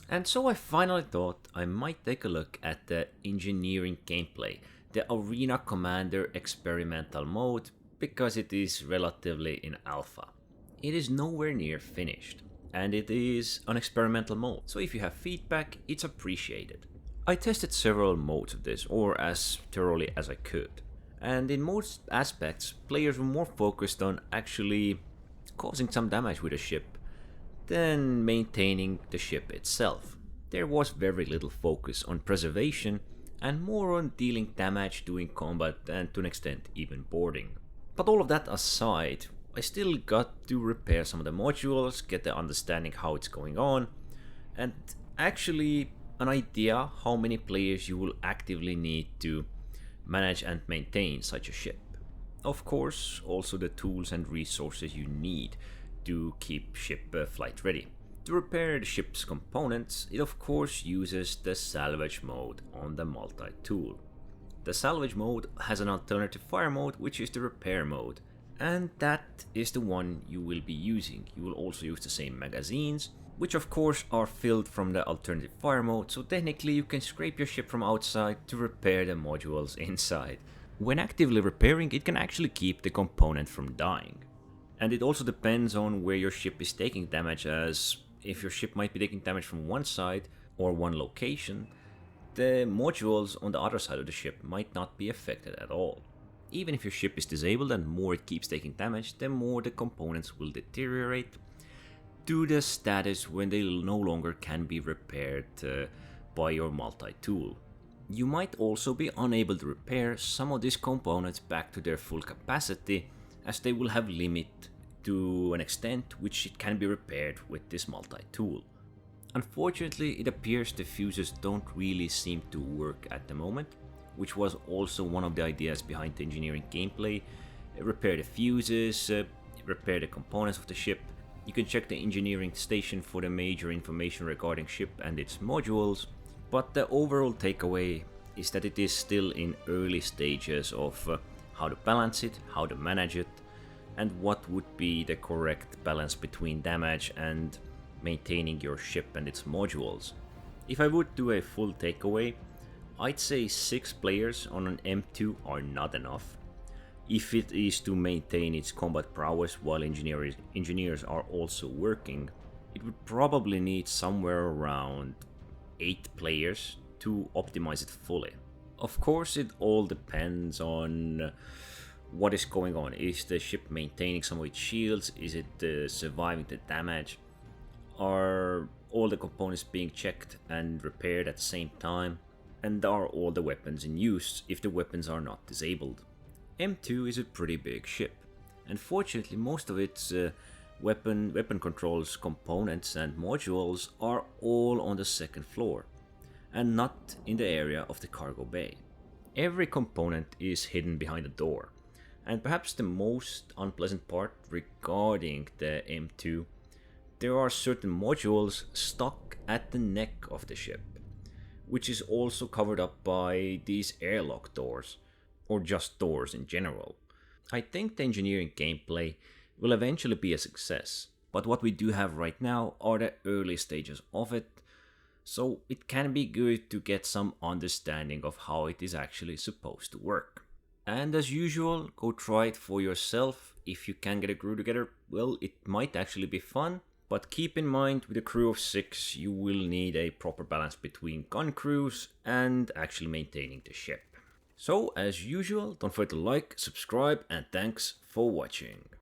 And so I finally thought I might take a look at the engineering gameplay, the Arena Commander experimental mode, because it is relatively in alpha. It is nowhere near finished, and it is an experimental mode, so if you have feedback, it's appreciated. I tested several modes of this, or as thoroughly as I could, and in most aspects, players were more focused on actually causing some damage with a ship than maintaining the ship itself. There was very little focus on preservation and more on dealing damage during combat and to an extent even boarding. But all of that aside, I still got to repair some of the modules, get the understanding how it's going on, and actually an idea how many players you will actively need to manage and maintain such a ship. Of course, also the tools and resources you need to keep ship flight ready. To repair the ship's components, it of course uses the salvage mode on the multi-tool. The salvage mode has an alternative fire mode, which is the repair mode, and that is the one you will be using. You will also use the same magazines, which of course are filled from the alternative fire mode, so technically you can scrape your ship from outside to repair the modules inside. When actively repairing, it can actually keep the component from dying. And it also depends on where your ship is taking damage, as if your ship might be taking damage from one side or one location, the modules on the other side of the ship might not be affected at all. Even if your ship is disabled and more it keeps taking damage, the more the components will deteriorate to the status when they no longer can be repaired by your multi-tool. You might also be unable to repair some of these components back to their full capacity, as they will have limit to an extent which it can be repaired with this multi-tool. Unfortunately, it appears the fuses don't really seem to work at the moment, which was also one of the ideas behind the engineering gameplay. Repair the fuses, repair the components of the ship. You can check the engineering station for the major information regarding ship and its modules, but the overall takeaway is that it is still in early stages of how to balance it, how to manage it, and what would be the correct balance between damage and maintaining your ship and its modules. If I would do a full takeaway, I'd say 6 players on an M2 are not enough. If it is to maintain its combat prowess while engineers are also working, it would probably need somewhere around 8 players to optimize it fully. Of course, it all depends on what is going on. Is the ship maintaining some of its shields? Is it surviving the damage? Are all the components being checked and repaired at the same time? And are all the weapons in use if the weapons are not disabled? M2 is a pretty big ship, and fortunately most of its weapon controls, components and modules are all on the second floor, and not in the area of the cargo bay. Every component is hidden behind a door, and perhaps the most unpleasant part regarding the M2, there are certain modules stuck at the neck of the ship, which is also covered up by these airlock doors, or just doors in general. I think the engineering gameplay will eventually be a success, but what we do have right now are the early stages of it, so it can be good to get some understanding of how it is actually supposed to work. And as usual, go try it for yourself. If you can get a crew together, well, it might actually be fun, but keep in mind with a crew of 6 you will need a proper balance between gun crews and actually maintaining the ship. So, as usual, don't forget to like, subscribe, and thanks for watching.